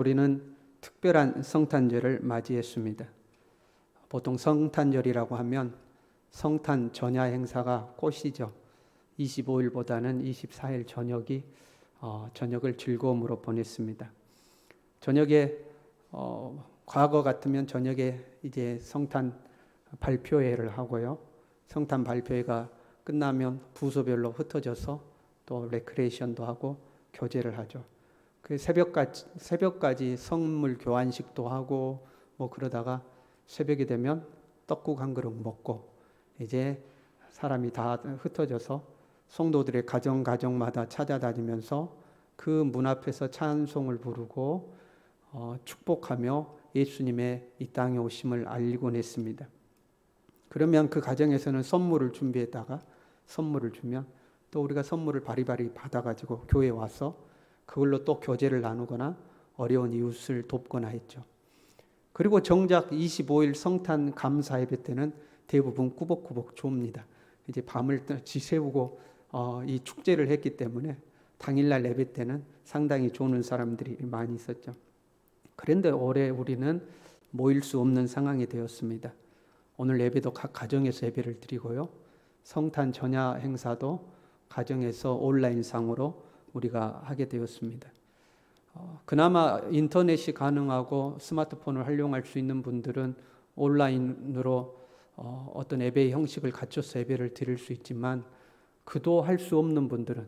우리는 특별한 성탄절을 맞이했습니다. 보통 성탄절이라고 하면 성탄 전야 행사가 꽃이죠. 25일보다는 24일 저녁을 즐거움으로 보냈습니다. 저녁에 과거 같으면 저녁에 이제 성탄 발표회를 하고요. 성탄 발표회가 끝나면 부서별로 흩어져서 또 레크레이션도 하고 교제를 하죠. 그 새벽까지 선물 교환식도 하고 그러다가 새벽이 되면 떡국 한 그릇 먹고 이제 사람이 다 흩어져서 성도들의 가정마다 찾아다니면서 그 문 앞에서 찬송을 부르고 축복하며 예수님의 이 땅에 오심을 알리곤 했습니다. 그러면 그 가정에서는 선물을 준비했다가 선물을 주면 또 우리가 선물을 바리바리 받아가지고 교회에 와서 그걸로 또 교제를 나누거나 어려운 이웃을 돕거나 했죠. 그리고 정작 25일 성탄 감사 예배 때는 대부분 꾸벅꾸벅 좁니다. 이제 밤을 지새우고 이 축제를 했기 때문에 당일날 예배 때는 상당히 조는 사람들이 많이 있었죠. 그런데 올해 우리는 모일 수 없는 상황이 되었습니다. 오늘 예배도 각 가정에서 예배를 드리고요. 성탄 전야 행사도 가정에서 온라인상으로 우리가 하게 되었습니다. 그나마 인터넷이 가능하고 스마트폰을 활용할 수 있는 분들은 온라인으로 어떤 예배의 형식을 갖춰서 예배를 드릴 수 있지만 그도 할 수 없는 분들은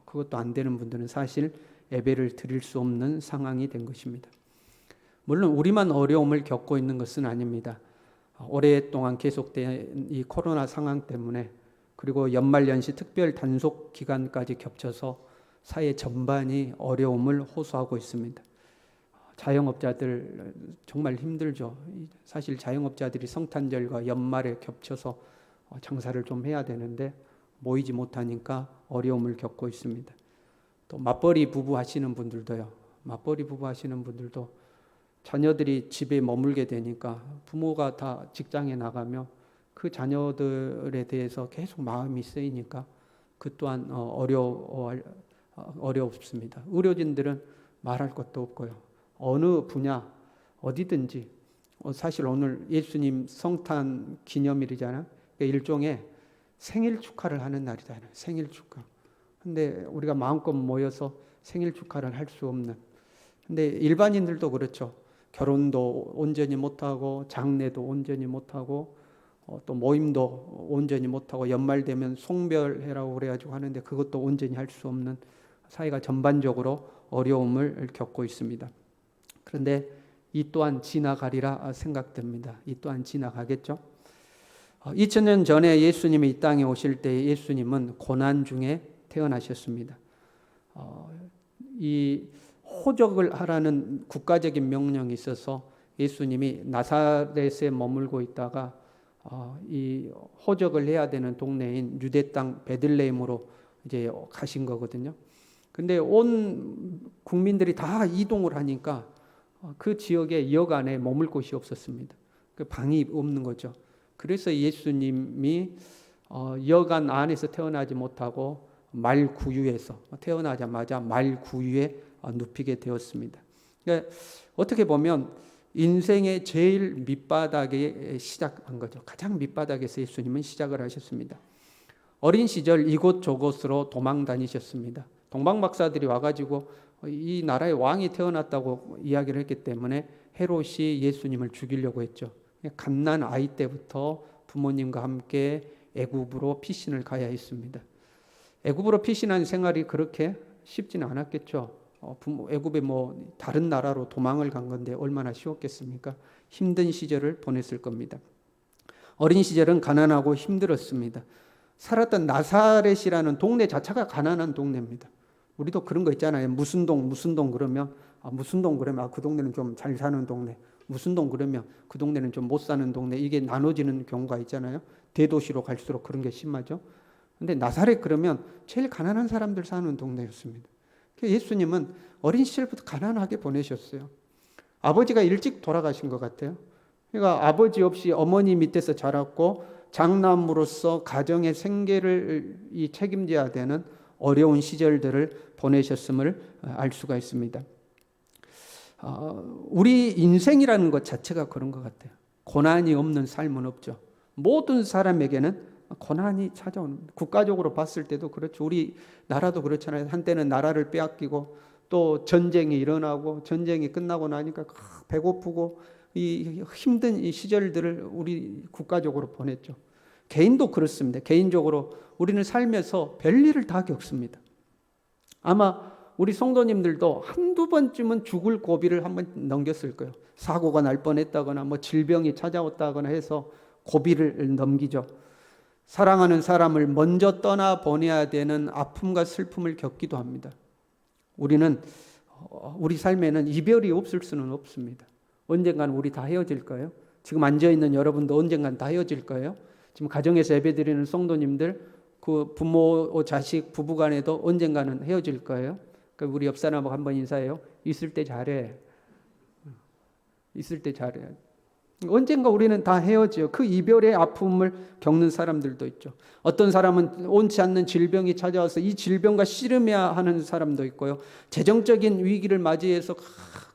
그것도 안 되는 분들은 사실 예배를 드릴 수 없는 상황이 된 것입니다. 물론 우리만 어려움을 겪고 있는 것은 아닙니다. 오랫동안 계속된 이 코로나 상황 때문에 그리고 연말연시 특별 단속 기간까지 겹쳐서 사회 전반이 어려움을 호소하고 있습니다. 자영업자들 정말 힘들죠. 사실 자영업자들이 성탄절과 연말에 겹쳐서 장사를 좀 해야 되는데 모이지 못하니까 어려움을 겪고 있습니다. 또 맞벌이 부부 하시는 분들도요. 맞벌이 부부 하시는 분들도 자녀들이 집에 머물게 되니까 부모가 다 직장에 나가며 그 자녀들에 대해서 계속 마음이 쓰이니까 그 또한 어렵습니다. 의료진들은 말할 것도 없고요. 어느 분야 어디든지 사실 오늘 예수님 성탄 기념일이잖아요. 일종의 생일 축하를 하는 날이잖아요. 생일 축하. 근데 우리가 마음껏 모여서 생일 축하를 할 수 없는. 근데 일반인들도 그렇죠. 결혼도 온전히 못하고 장례도 온전히 못하고 또 모임도 온전히 못하고 연말 되면 송별회라고 그래가지고 하는데 그것도 온전히 할 수 없는 사회가 전반적으로 어려움을 겪고 있습니다. 그런데 이 또한 지나가리라 생각됩니다. 이 또한 지나가겠죠. 2000년 전에 예수님이 이 땅에 오실 때 예수님은 고난 중에 태어나셨습니다. 이 호적을 하라는 국가적인 명령이 있어서 예수님이 나사렛에 머물고 있다가 이 호적을 해야 되는 동네인 유대 땅 베들레헴으로 이제 가신 거거든요. 근데 온 국민들이 다 이동을 하니까 그 지역에 여간에 머물 곳이 없었습니다. 그 방이 없는 거죠. 그래서 예수님이 여간 안에서 태어나지 못하고 말구유에서 태어나자마자 말구유에 눕히게 되었습니다. 그러니까 어떻게 보면 인생의 제일 밑바닥에 시작한 거죠. 가장 밑바닥에서 예수님은 시작을 하셨습니다. 어린 시절 이곳저곳으로 도망 다니셨습니다. 동방박사들이 와가지고 이 나라에 왕이 태어났다고 이야기를 했기 때문에 헤롯이 예수님을 죽이려고 했죠. 갓난 아이 때부터 부모님과 함께 애굽으로 피신을 가야 했습니다. 애굽으로 피신한 생활이 그렇게 쉽지는 않았겠죠. 애굽에 다른 나라로 도망을 간 건데 얼마나 쉬웠겠습니까? 힘든 시절을 보냈을 겁니다. 어린 시절은 가난하고 힘들었습니다. 살았던 나사렛이라는 동네 자체가 가난한 동네입니다. 우리도 그런 거 있잖아요. 무슨 동 그러면 그 동네는 좀 잘 사는 동네. 무슨 동 그러면 그 동네는 좀 못 사는 동네. 이게 나눠지는 경우가 있잖아요. 대도시로 갈수록 그런 게 심하죠. 근데 나사렛 그러면 제일 가난한 사람들 사는 동네였습니다. 예수님은 어린 시절부터 가난하게 보내셨어요. 아버지가 일찍 돌아가신 것 같아요. 그러니까 아버지 없이 어머니 밑에서 자랐고 장남으로서 가정의 생계를 책임져야 되는 어려운 시절들을 보내셨음을 알 수가 있습니다. 우리 인생이라는 것 자체가 그런 것 같아요. 고난이 없는 삶은 없죠. 모든 사람에게는 고난이 찾아오는, 국가적으로 봤을 때도 그렇죠. 우리 나라도 그렇잖아요. 한때는 나라를 빼앗기고 또 전쟁이 일어나고 전쟁이 끝나고 나니까 배고프고 이 힘든 이 시절들을 우리 국가적으로 보냈죠. 개인도 그렇습니다. 개인적으로 우리는 살면서 별일을 다 겪습니다. 아마 우리 성도님들도 한두 번쯤은 죽을 고비를 한번 넘겼을 거예요. 사고가 날 뻔했다거나 뭐 질병이 찾아왔다거나 해서 고비를 넘기죠. 사랑하는 사람을 먼저 떠나보내야 되는 아픔과 슬픔을 겪기도 합니다. 우리 삶에는 이별이 없을 수는 없습니다. 언젠간 우리 다 헤어질 거예요. 지금 앉아있는 여러분도 언젠간 다 헤어질 거예요. 지금 가정에서 예배드리는 성도님들, 그 부모, 자식, 부부간에도 언젠가는 헤어질 거예요. 그러니까 우리 옆 사람하고 한번 인사해요. 있을 때 잘해. 있을 때 잘해. 언젠가 우리는 다 헤어져요. 그 이별의 아픔을 겪는 사람들도 있죠. 어떤 사람은 온치 않는 질병이 찾아와서 이 질병과 씨름해야 하는 사람도 있고요. 재정적인 위기를 맞이해서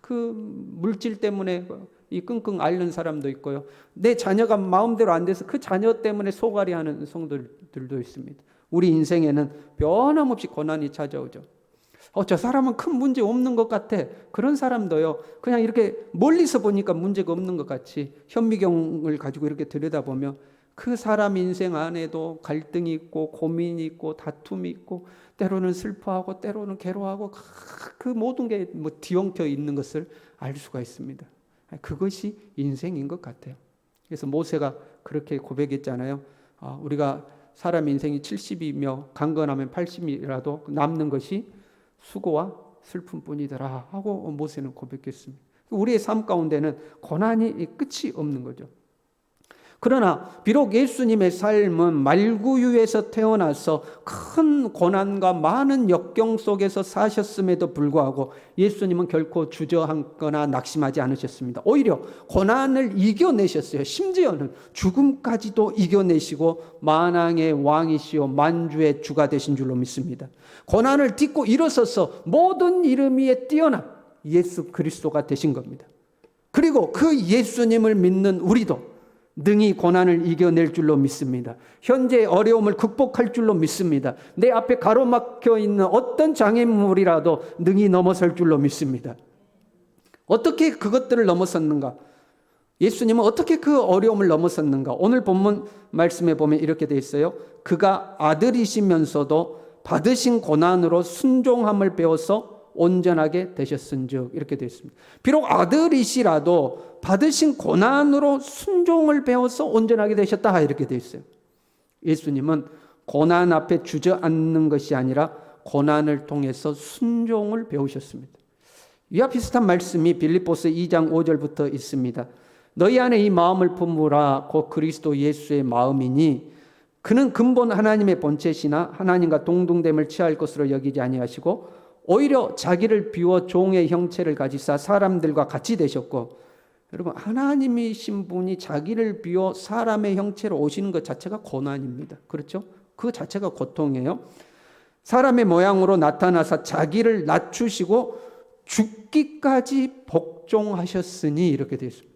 그 물질 때문에 이 끙끙 앓는 사람도 있고요. 내 자녀가 마음대로 안 돼서 그 자녀 때문에 소갈이 하는 성도들도 있습니다. 우리 인생에는 변함없이 고난이 찾아오죠. 저 사람은 큰 문제 없는 것 같아. 그런 사람도요, 그냥 이렇게 멀리서 보니까 문제가 없는 것 같이 현미경을 가지고 이렇게 들여다보면 그 사람 인생 안에도 갈등이 있고 고민이 있고 다툼이 있고 때로는 슬퍼하고 때로는 괴로워하고 그 모든 게 뭐 뒤엉켜 있는 것을 알 수가 있습니다. 그것이 인생인 것 같아요. 그래서 모세가 그렇게 고백했잖아요. 우리가 사람 인생이 70이며 강건하면 80이라도 남는 것이 수고와 슬픔뿐이더라 하고 모세는 고백했습니다. 우리의 삶 가운데는 고난이 끝이 없는 거죠. 그러나 비록 예수님의 삶은 말구유에서 태어나서 큰 고난과 많은 역경 속에서 사셨음에도 불구하고 예수님은 결코 주저앉거나 낙심하지 않으셨습니다. 오히려 고난을 이겨내셨어요. 심지어는 죽음까지도 이겨내시고 만왕의 왕이시오 만주의 주가 되신 줄로 믿습니다. 고난을 딛고 일어서서 모든 이름 위에 뛰어난 예수 그리스도가 되신 겁니다. 그리고 그 예수님을 믿는 우리도 능히 고난을 이겨낼 줄로 믿습니다. 현재의 어려움을 극복할 줄로 믿습니다. 내 앞에 가로막혀 있는 어떤 장애물이라도 능히 넘어설 줄로 믿습니다. 어떻게 그것들을 넘어섰는가? 예수님은 어떻게 그 어려움을 넘어섰는가? 오늘 본문 말씀에 보면 이렇게 되어 있어요. 그가 아들이시면서도 받으신 고난으로 순종함을 배워서 온전하게 되셨은즉 이렇게 되어 있습니다. 비록 아들이시라도 받으신 고난으로 순종을 배워서 온전하게 되셨다 이렇게 되어 있어요. 예수님은 고난 앞에 주저앉는 것이 아니라 고난을 통해서 순종을 배우셨습니다. 이와 비슷한 말씀이 빌립보서 2장 5절부터 있습니다. 너희 안에 이 마음을 품으라 곧 그리스도 예수의 마음이니 그는 근본 하나님의 본체시나 하나님과 동등됨을 취할 것으로 여기지 아니하시고 오히려 자기를 비워 종의 형체를 가지사 사람들과 같이 되셨고, 여러분 하나님이신 분이 자기를 비워 사람의 형체로 오시는 것 자체가 고난입니다. 그렇죠? 그 자체가 고통이에요. 사람의 모양으로 나타나사 자기를 낮추시고 죽기까지 복종하셨으니 이렇게 되어 있습니다.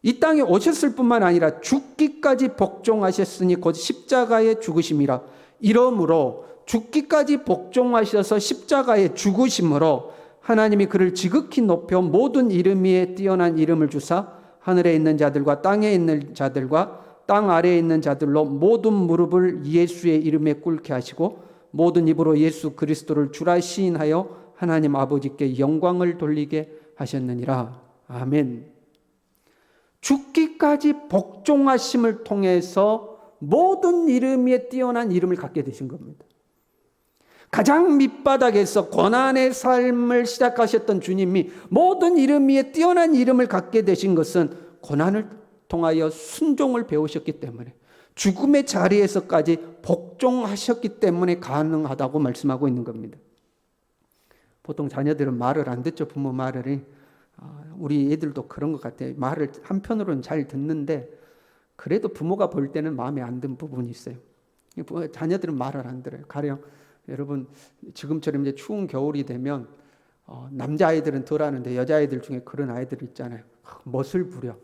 이 땅에 오셨을 뿐만 아니라 죽기까지 복종하셨으니 곧 십자가의 죽으심이라. 이러므로 죽기까지 복종하셔서 십자가의 죽으심으로 하나님이 그를 지극히 높여 모든 이름 위에 뛰어난 이름을 주사 하늘에 있는 자들과 땅에 있는 자들과 땅 아래에 있는 자들로 모든 무릎을 예수의 이름에 꿇게 하시고 모든 입으로 예수 그리스도를 주라 시인하여 하나님 아버지께 영광을 돌리게 하셨느니라. 아멘. 죽기까지 복종하심을 통해서 모든 이름 위에 뛰어난 이름을 갖게 되신 겁니다. 가장 밑바닥에서 고난의 삶을 시작하셨던 주님이 모든 이름 위에 뛰어난 이름을 갖게 되신 것은 고난을 통하여 순종을 배우셨기 때문에 죽음의 자리에서까지 복종하셨기 때문에 가능하다고 말씀하고 있는 겁니다. 보통 자녀들은 말을 안 듣죠. 부모 말을. 우리 애들도 그런 것 같아요. 말을 한편으로는 잘 듣는데 그래도 부모가 볼 때는 마음에 안 든 부분이 있어요. 자녀들은 말을 안 들어요. 가령 여러분 지금처럼 이제 추운 겨울이 되면 남자아이들은 덜 하는데 여자아이들 중에 그런 아이들 있잖아요. 멋을 부려.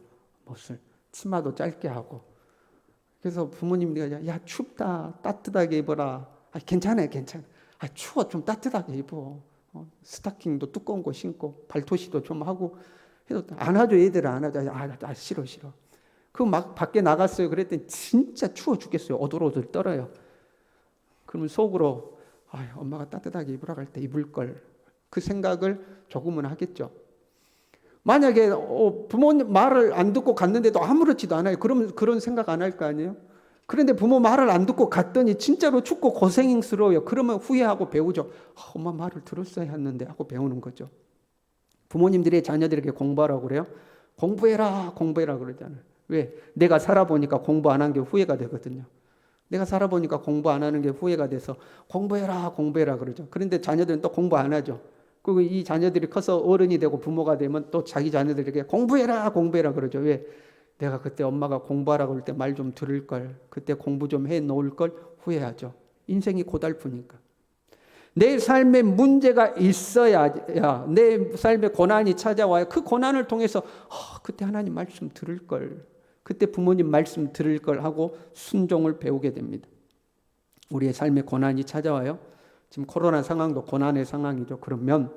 멋을. 치마도 짧게 하고. 그래서 부모님들이 야 춥다. 따뜻하게 입어라. 괜찮아요. 추워. 좀 따뜻하게 입어. 스타킹도 두꺼운 거 신고 발토시도 좀 하고 해도 안 하죠. 애들은 안 하죠. 싫어. 그 막 밖에 나갔어요. 그랬더니 진짜 추워 죽겠어요. 오돌오돌 떨어요. 그러면 속으로 엄마가 따뜻하게 입으라 할 때 입을 걸. 그 생각을 조금은 하겠죠. 만약에 부모님 말을 안 듣고 갔는데도 아무렇지도 않아요. 그러면 그런 생각 안 할 거 아니에요? 그런데 부모 말을 안 듣고 갔더니 진짜로 춥고 고생스러워요. 그러면 후회하고 배우죠. 엄마 말을 들었어야 했는데 하고 배우는 거죠. 부모님들이 자녀들에게 공부하라고 그래요? 공부해라 그러잖아요. 왜? 내가 살아보니까 공부 안 한 게 후회가 되거든요. 내가 살아보니까 공부 안 하는 게 후회가 돼서 공부해라 그러죠. 그런데 자녀들은 또 공부 안 하죠. 그리고 이 자녀들이 커서 어른이 되고 부모가 되면 또 자기 자녀들에게 공부해라 그러죠. 왜? 내가 그때 엄마가 공부하라고 할 때 말 좀 들을 걸, 그때 공부 좀 해 놓을 걸 후회하죠. 인생이 고달프니까. 내 삶에 문제가 있어야, 내 삶에 고난이 찾아와요. 그 고난을 통해서 그때 하나님 말씀 들을 걸, 그때 부모님 말씀 들을 걸 하고 순종을 배우게 됩니다. 우리의 삶에 고난이 찾아와요. 지금 코로나 상황도 고난의 상황이죠. 그러면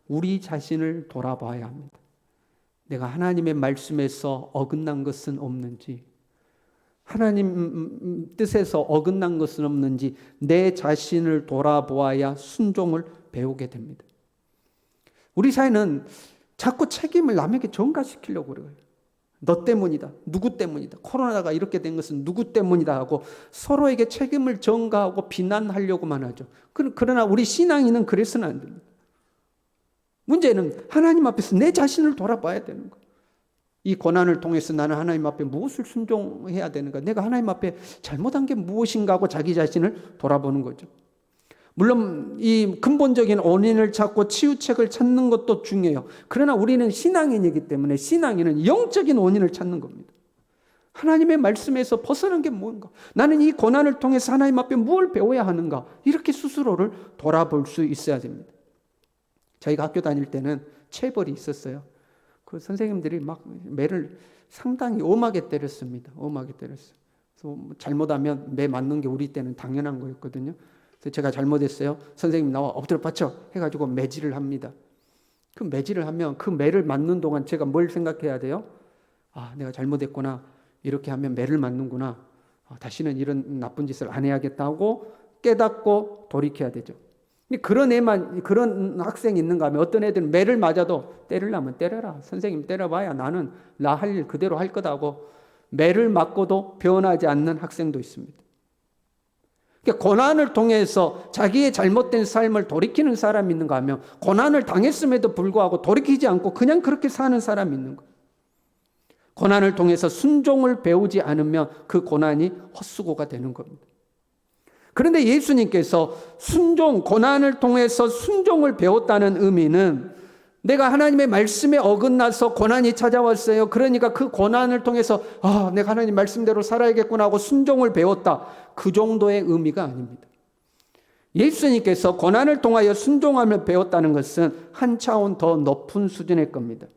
우리 자신을 돌아봐야 합니다. 내가 하나님의 말씀에서 어긋난 것은 없는지, 하나님 뜻에서 어긋난 것은 없는지 내 자신을 돌아보아야 순종을 배우게 됩니다. 우리 사회는 자꾸 책임을 남에게 전가시키려고 그래요. 너 때문이다. 누구 때문이다. 코로나가 이렇게 된 것은 누구 때문이다 하고 서로에게 책임을 전가하고 비난하려고만 하죠. 그러나 우리 신앙인은 그래서는 안 됩니다. 문제는 하나님 앞에서 내 자신을 돌아봐야 되는 거예요. 이 고난을 통해서 나는 하나님 앞에 무엇을 순종해야 되는가? 내가 하나님 앞에 잘못한 게 무엇인가 하고 자기 자신을 돌아보는 거죠. 물론 이 근본적인 원인을 찾고 치유책을 찾는 것도 중요해요. 그러나 우리는 신앙인이기 때문에 신앙인은 영적인 원인을 찾는 겁니다. 하나님의 말씀에서 벗어난 게 뭔가? 나는 이 고난을 통해서 하나님 앞에 무엇을 배워야 하는가? 이렇게 스스로를 돌아볼 수 있어야 됩니다. 저희가 학교 다닐 때는 체벌이 있었어요. 그 선생님들이 막 매를 상당히 엄하게 때렸습니다. 엄하게 때렸어요. 그래서 잘못하면 매 맞는 게 우리 때는 당연한 거였거든요. 그래서 제가 잘못했어요. 선생님 나와 엎드려 받쳐 해가지고 매질을 합니다. 그 매질을 하면 그 매를 맞는 동안 제가 뭘 생각해야 돼요? 내가 잘못했구나. 이렇게 하면 매를 맞는구나. 다시는 이런 나쁜 짓을 안 해야겠다 하고 깨닫고 돌이켜야 되죠. 그런 학생이 있는가 하면 어떤 애들은 매를 맞아도 때리려면 때려라. 선생님 때려봐야 나는 나 할 일 그대로 할 거다 하고 매를 맞고도 변하지 않는 학생도 있습니다. 그러니까 고난을 통해서 자기의 잘못된 삶을 돌이키는 사람이 있는가 하면 고난을 당했음에도 불구하고 돌이키지 않고 그냥 그렇게 사는 사람이 있는 거예요. 고난을 통해서 순종을 배우지 않으면 그 고난이 헛수고가 되는 겁니다. 그런데 예수님께서 고난을 통해서 순종을 배웠다는 의미는 내가 하나님의 말씀에 어긋나서 고난이 찾아왔어요. 그러니까 그 고난을 통해서 내가 하나님 말씀대로 살아야겠구나 하고 순종을 배웠다. 그 정도의 의미가 아닙니다. 예수님께서 고난을 통하여 순종함을 배웠다는 것은 한 차원 더 높은 수준의 겁니다.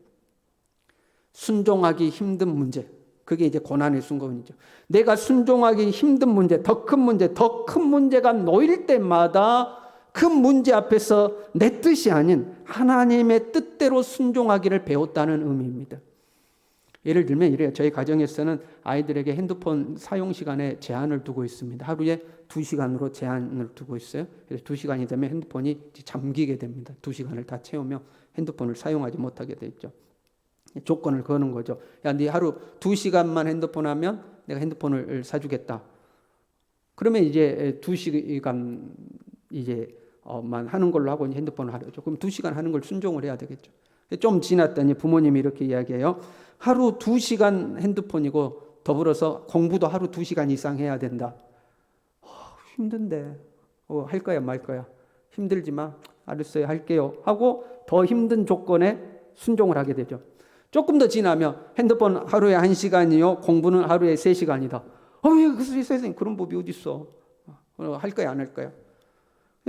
순종하기 힘든 문제. 그게 이제 고난의 순간이죠. 내가 순종하기 힘든 문제, 더 큰 문제가 놓일 때마다 그 문제 앞에서 내 뜻이 아닌 하나님의 뜻대로 순종하기를 배웠다는 의미입니다. 예를 들면 이래요. 저희 가정에서는 아이들에게 핸드폰 사용 시간에 제한을 두고 있습니다. 하루에 2시간으로 제한을 두고 있어요. 그래서 2시간이 되면 핸드폰이 잠기게 됩니다. 2시간을 다 채우면 핸드폰을 사용하지 못하게 돼 있죠. 조건을 거는 거죠. 야, 네 하루 2시간만 핸드폰 하면 내가 핸드폰을 사주겠다. 그러면 이제 2시간 만 하는 걸로 하고 핸드폰을 하려죠. 그럼 2시간 하는 걸 순종을 해야 되겠죠. 좀 지났더니 부모님이 이렇게 이야기해요. 하루 2시간 핸드폰이고 더불어서 공부도 하루 2시간 이상 해야 된다. 힘든데 할 거야 말 거야. 힘들지만 알았어요 할게요 하고 더 힘든 조건에 순종을 하게 되죠. 조금 더 지나면 핸드폰 하루에 1시간이요. 공부는 하루에 3시간이다. 선생님 그런 법이 어디 있어. 할 거야 안 할 거야.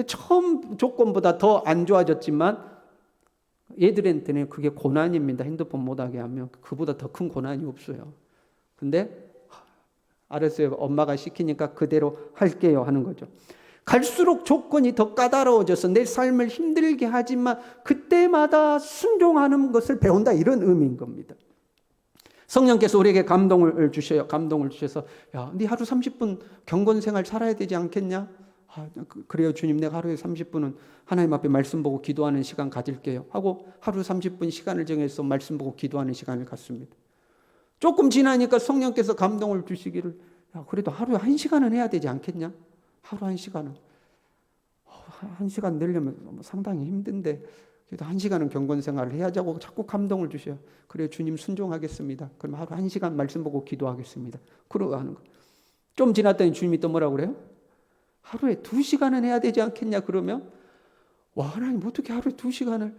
처음 조건보다 더 안 좋아졌지만 얘들한테는 그게 고난입니다. 핸드폰 못하게 하면 그보다 더 큰 고난이 없어요. 근데 알았어요. 엄마가 시키니까 그대로 할게요 하는 거죠. 갈수록 조건이 더 까다로워져서 내 삶을 힘들게 하지만 그때마다 순종하는 것을 배운다, 이런 의미인 겁니다. 성령께서 우리에게 감동을 주셔요. 감동을 주셔서 야, 네 하루 30분 경건생활 살아야 되지 않겠냐? 그래요 주님, 내가 하루에 30분은 하나님 앞에 말씀 보고 기도하는 시간 가질게요 하고 하루 30분 시간을 정해서 말씀 보고 기도하는 시간을 갖습니다. 조금 지나니까 성령께서 감동을 주시기를 야, 그래도 하루에 1시간은 해야 되지 않겠냐? 하루 1시간은 1시간 내려면 상당히 힘든데 그래도 1시간은 경건생활을 해야자고 자꾸 감동을 주셔요. 그래요 주님, 순종하겠습니다. 그럼 하루 1시간 말씀 보고 기도하겠습니다. 그러고 하는 거예요. 좀 지났더니 주님이 또 뭐라고 그래요? 하루에 2시간은 해야 되지 않겠냐? 그러면 와, 하나님 어떻게 하루에 2시간을?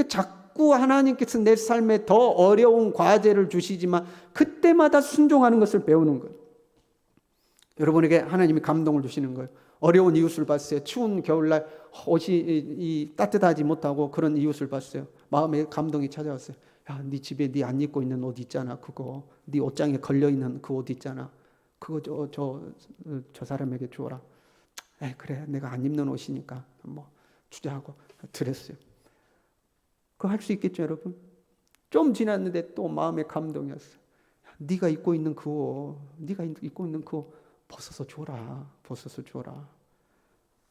자꾸 하나님께서 내 삶에 더 어려운 과제를 주시지만 그때마다 순종하는 것을 배우는 거예요. 여러분에게 하나님이 감동을 주시는 거예요. 어려운 이웃을 봤어요. 추운 겨울날 옷이 따뜻하지 못하고 그런 이웃을 봤어요. 마음에 감동이 찾아왔어요. 야, 네 집에 네 안 입고 있는 옷 있잖아. 그거 네 옷장에 걸려 있는 그 옷 있잖아. 그거 저 사람에게 주어라. 그래, 내가 안 입는 옷이니까 뭐 주자고 드렸어요. 그거 할 수 있겠죠, 여러분? 좀 지났는데 또 마음에 감동이 왔어요. 네가 입고 있는 그 옷, 네가 입고 있는 그 옷 벗어서 줘라. 벗어서 줘라.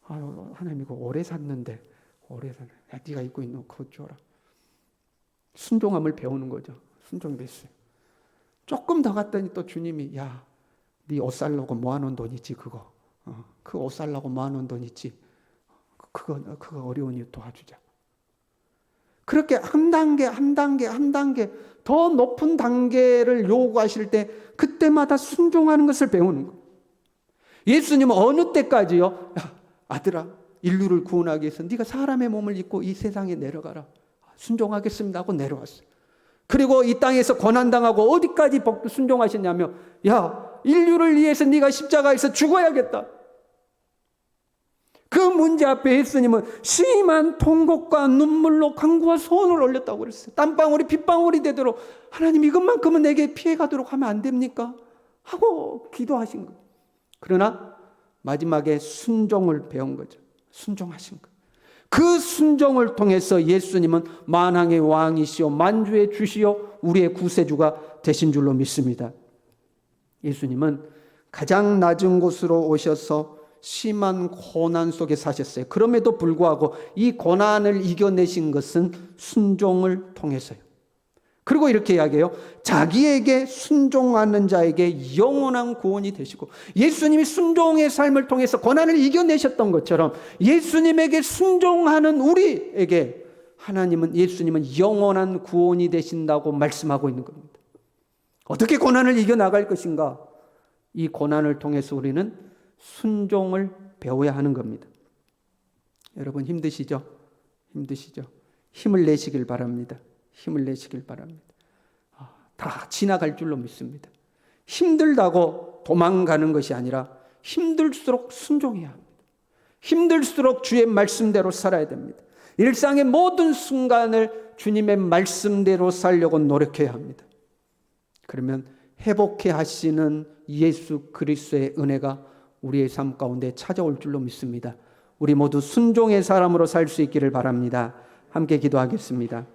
아유, 하나님 이거 오래 샀는데 야, 네가 입고 있는 그 옷 줘라. 순종함을 배우는 거죠. 순종이 됐어요. 조금 더 갔더니 또 주님이 야, 네 옷 살려고 모아놓은 돈 있지 그거. 그 옷 살려고 모아놓은 돈 있지. 그거 어려운 이웃 도와주자. 그렇게 한 단계 더 높은 단계를 요구하실 때 그때마다 순종하는 것을 배우는 거예요. 예수님은 어느 때까지요? 야, 아들아, 인류를 구원하기 위해서 네가 사람의 몸을 입고 이 세상에 내려가라. 순종하겠습니다 하고 내려왔어요. 그리고 이 땅에서 고난당하고 어디까지 순종하셨냐면 야, 인류를 위해서 네가 십자가에서 죽어야겠다. 그 문제 앞에 예수님은 심한 통곡과 눈물로 간구와 소원을 올렸다고 그랬어요. 땀방울이 빗방울이 되도록 하나님 이것만큼은 내게 피해가도록 하면 안 됩니까? 하고 기도하신 거예요. 그러나 마지막에 순종을 배운 거죠. 순종하신 거예요. 그 순종을 통해서 예수님은 만왕의 왕이시오 만주의 주시오 우리의 구세주가 되신 줄로 믿습니다. 예수님은 가장 낮은 곳으로 오셔서 심한 고난 속에 사셨어요. 그럼에도 불구하고 이 고난을 이겨내신 것은 순종을 통해서요. 그리고 이렇게 이야기해요. 자기에게 순종하는 자에게 영원한 구원이 되시고, 예수님이 순종의 삶을 통해서 고난을 이겨내셨던 것처럼 예수님에게 순종하는 우리에게 예수님은 영원한 구원이 되신다고 말씀하고 있는 겁니다. 어떻게 고난을 이겨나갈 것인가? 이 고난을 통해서 우리는 순종을 배워야 하는 겁니다. 여러분 힘드시죠? 힘을 내시길 바랍니다. 힘을 내시길 바랍니다. 다 지나갈 줄로 믿습니다. 힘들다고 도망가는 것이 아니라 힘들수록 순종해야 합니다. 힘들수록 주의 말씀대로 살아야 됩니다. 일상의 모든 순간을 주님의 말씀대로 살려고 노력해야 합니다. 그러면 회복해 하시는 예수 그리스도의 은혜가 우리의 삶 가운데 찾아올 줄로 믿습니다. 우리 모두 순종의 사람으로 살 수 있기를 바랍니다. 함께 기도하겠습니다.